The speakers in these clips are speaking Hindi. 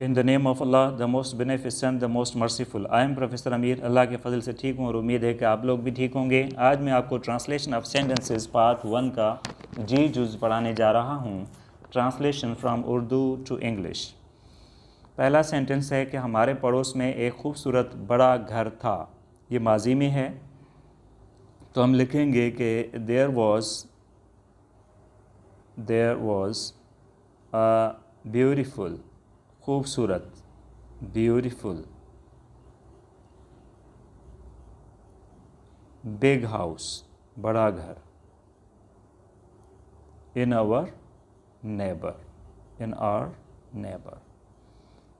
In the name of Allah the most beneficent the most merciful. I am professor Amir. Allah के फजल से ठीक हूँ और उम्मीद है कि आप लोग भी ठीक होंगे। आज मैं आपको ट्रांसलेशन ऑफ सेंटेंसेस पार्ट 1 का जी जुज़ पढ़ाने जा रहा हूँ। Translation from Urdu to English. पहला सेंटेंस है कि हमारे पड़ोस में एक खूबसूरत बड़ा घर था। ये माजी में है तो हम लिखेंगे कि देयर वॉज अ ब्यूटीफुल, खूबसूरत, ब्यूटीफुल बिग हाउस, बड़ा घर, इन आवर नेबर,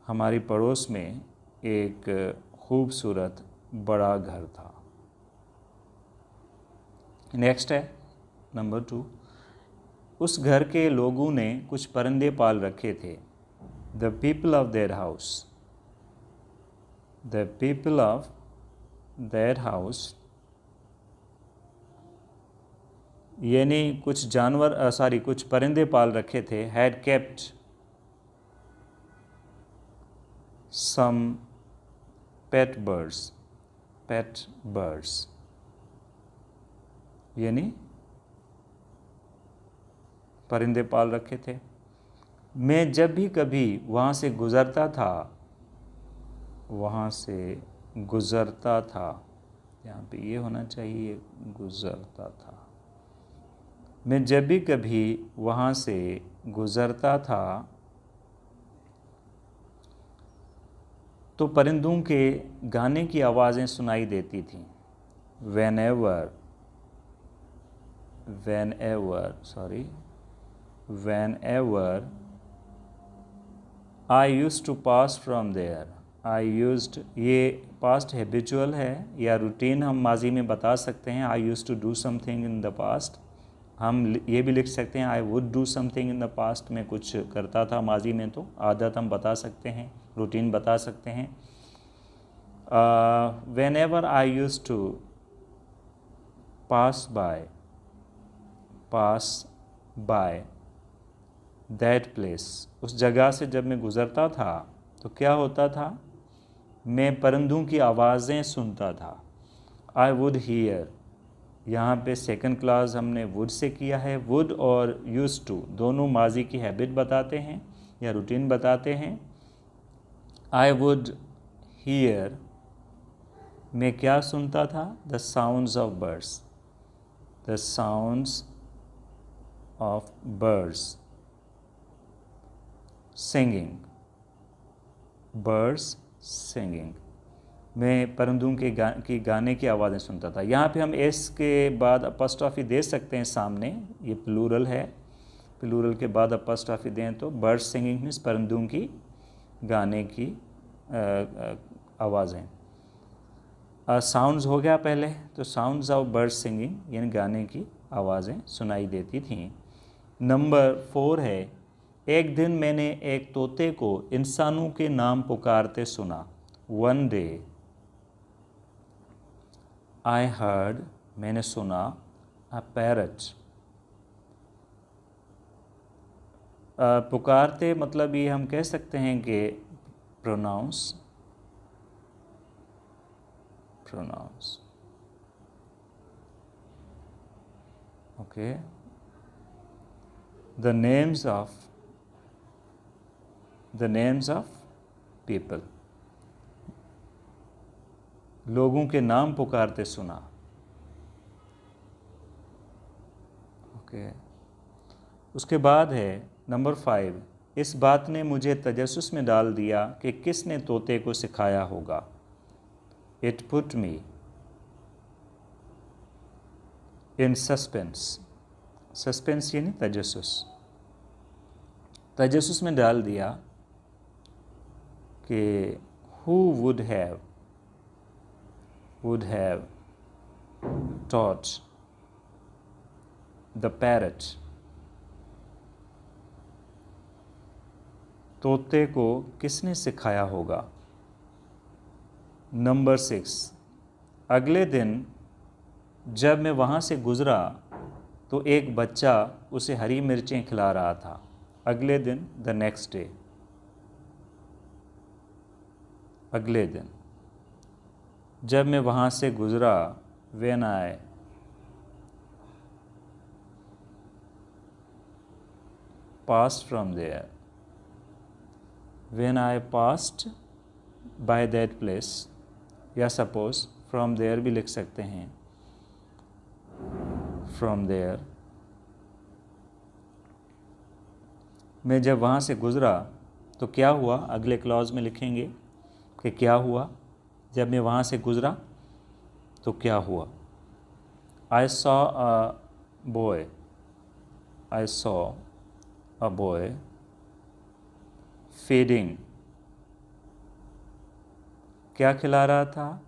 हमारी पड़ोस में एक खूबसूरत बड़ा घर था। नेक्स्ट है नंबर 2। उस घर के लोगों ने कुछ परिंदे पाल रखे थे। The people of that house, यानी कुछ परिंदे पाल रखे थे। Had kept some pet birds, यानी परिंदे पाल रखे थे। मैं जब भी कभी वहाँ से गुज़रता था, यहाँ पे ये होना चाहिए, गुज़रता था। मैं जब भी कभी वहाँ से गुज़रता था तो परिंदों के गाने की आवाज़ें सुनाई देती थीं। Whenever I used to pass from there, ये पास्ट हैबिचुअल है या रूटीन हम माजी में बता सकते हैं। I used to do something in the past। हम ये भी लिख सकते हैं I would do something in the past। में कुछ करता था माजी में, तो आदत हम बता सकते हैं, रूटीन बता सकते हैं। Whenever I used to pass by that place, उस जगह से जब मैं गुज़रता था तो क्या होता था? मैं परिंदों की आवाज़ें सुनता था। I would hear, यहाँ पे सेकंड क्लास हमने would से किया है। would और used to दोनों माजी की हैबिट बताते हैं या रूटीन बताते हैं। I would hear, मैं क्या सुनता था? The sounds of birds singing, मैं परिंदों के गाने की आवाज़ें सुनता था। यहाँ पे हम एस के बाद अपॉस्ट्रोफी दे सकते हैं सामने, ये प्लूरल है। प्लूरल के बाद अपॉस्ट्रोफी दें तो बर्ड्स सिंगिंग मीन्स परिंदों की गाने की आवाज़ें। साउंड्स हो गया पहले, तो साउंड्स ऑफ बर्ड्स सिंगिंग यानी गाने की आवाज़ें सुनाई देती थीं। नंबर 4 है, एक दिन मैंने एक तोते को इंसानों के नाम पुकारते सुना। वन डे आई हर्ड, मैंने सुना, अ पैरट। पुकारते मतलब ये हम कह सकते हैं कि pronounce. Okay, the names of people, लोगों के नाम पुकारते सुना। ओके, उसके बाद है नंबर 5, इस बात ने मुझे तजस्सुस में डाल दिया कि किसने तोते को सिखाया होगा। It put me in suspense यानी तजस्सुस में डाल दिया कि who would have taught the parrot, तोते को किसने सिखाया होगा। नंबर 6, अगले दिन जब मैं वहाँ से गुज़रा तो एक बच्चा उसे हरी मिर्चें खिला रहा था। अगले दिन द नेक्स्ट डे। अगले दिन जब मैं वहाँ से गुज़रा, when I passed from there, when I passed by that place, या suppose from there भी लिख सकते हैं, from there, मैं जब वहाँ से गुज़रा तो क्या हुआ, अगले क्लॉज में लिखेंगे कि क्या हुआ, जब मैं वहाँ से गुज़रा तो क्या हुआ। I saw a boy, I saw a boy feeding, क्या खिला रहा था।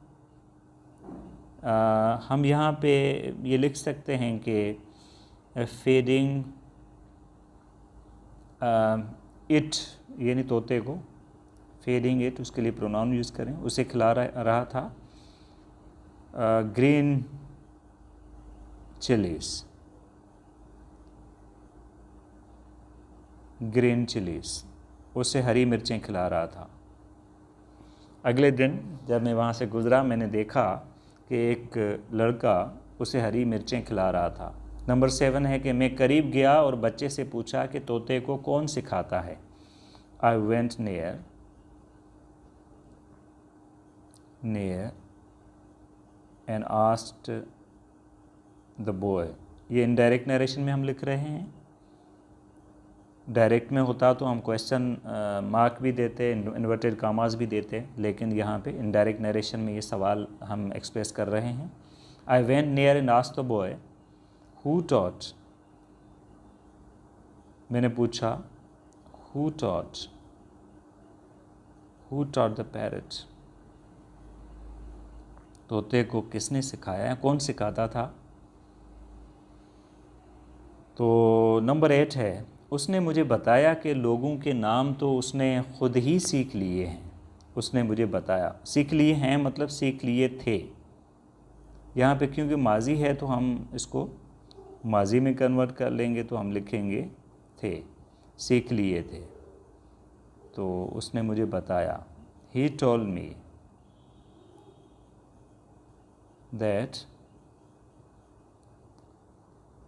हम यहाँ पे ये लिख सकते हैं कि feeding इट, यानी तोते को, फीडिंग इट, उसके लिए प्रोनाउन यूज़ करें, उसे खिला रहा था ग्रीन चिलीज़, ग्रीन चिलीज़, उसे हरी मिर्चें खिला रहा था। अगले दिन जब मैं वहाँ से गुज़रा, मैंने देखा कि एक लड़का उसे हरी मिर्चें खिला रहा था। नंबर 7 है कि मैं करीब गया और बच्चे से पूछा कि तोते को कौन सिखाता है। I went near and asked the boy। ये इनडायरेक्ट नरेशन में हम लिख रहे हैं। डायरेक्ट में होता तो हम क्वेश्चन मार्क भी देते, इन्वर्टेड कामास भी देते, लेकिन यहाँ पे इनडायरेक्ट नरेशन में ये सवाल हम एक्सप्रेस कर रहे हैं। I went near and asked the boy who taught, मैंने पूछा who taught the parrot, तोते को किसने सिखाया, कौन सिखाता था। तो नंबर 8 है, उसने मुझे बताया कि लोगों के नाम तो उसने खुद ही सीख लिए हैं। उसने मुझे बताया, सीख लिए हैं मतलब सीख लिए थे। यहाँ पे क्योंकि माजी है तो हम इसको माजी में कन्वर्ट कर लेंगे, तो हम लिखेंगे थे, सीख लिए थे। तो उसने मुझे बताया, he told me that,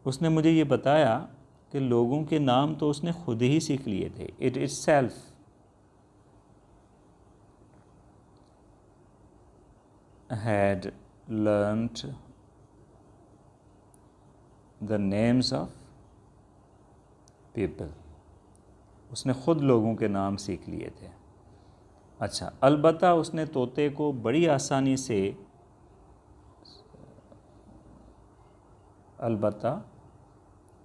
उसने मुझे ये बताया कि लोगों के नाम तो उसने खुद ही सीख लिए थे। It itself had learnt the names of people, उसने खुद लोगों के नाम सीख लिए थे। अच्छा, अलबत्ता उसने तोते को बड़ी आसानी से, अलबत्ता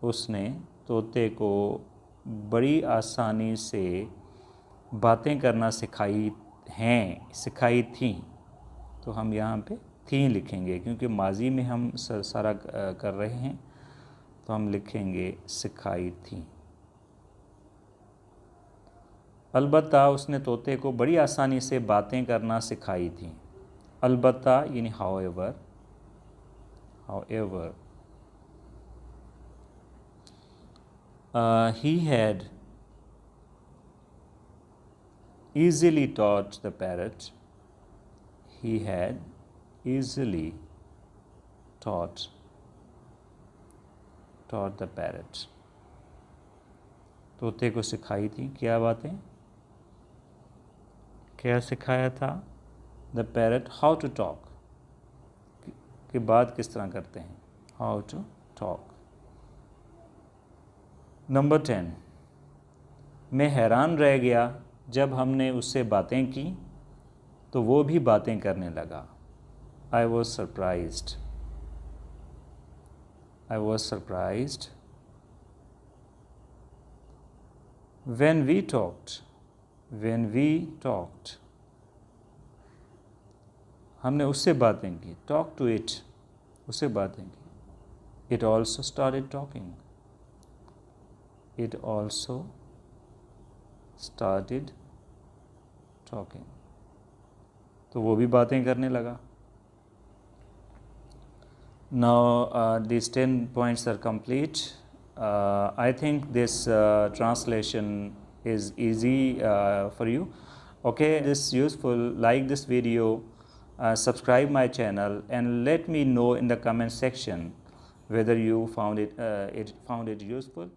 उसने तोते को बड़ी आसानी से बातें करना सिखाई हैं, सिखाई थी। तो हम यहाँ पे थी लिखेंगे, क्योंकि माजी में हम सारा कर रहे हैं, तो हम लिखेंगे सिखाई थी। अलबत्ता उसने तोते को बड़ी आसानी से बातें करना सिखाई थी। अलबत्ता यानी however, he had easily taught the parrot, he had easily taught the parrot, तोते को सिखाई थी क्या बातें, क्या सिखाया था। The parrot how to talk, कि बात किस तरह करते हैं, हाउ टू टॉक। नंबर 10, मैं हैरान रह गया जब हमने उससे बातें की तो वो भी बातें करने लगा। I was surprised when we talked, हमने उससे बातें की, talk to it, उससे बातें की। it also started talking, तो वो भी बातें करने लगा। Now these 10 points are complete. I think this translation is easy for you. Okay, this useful, like this video, subscribe my channel, and let me know in the comment section whether you found it useful.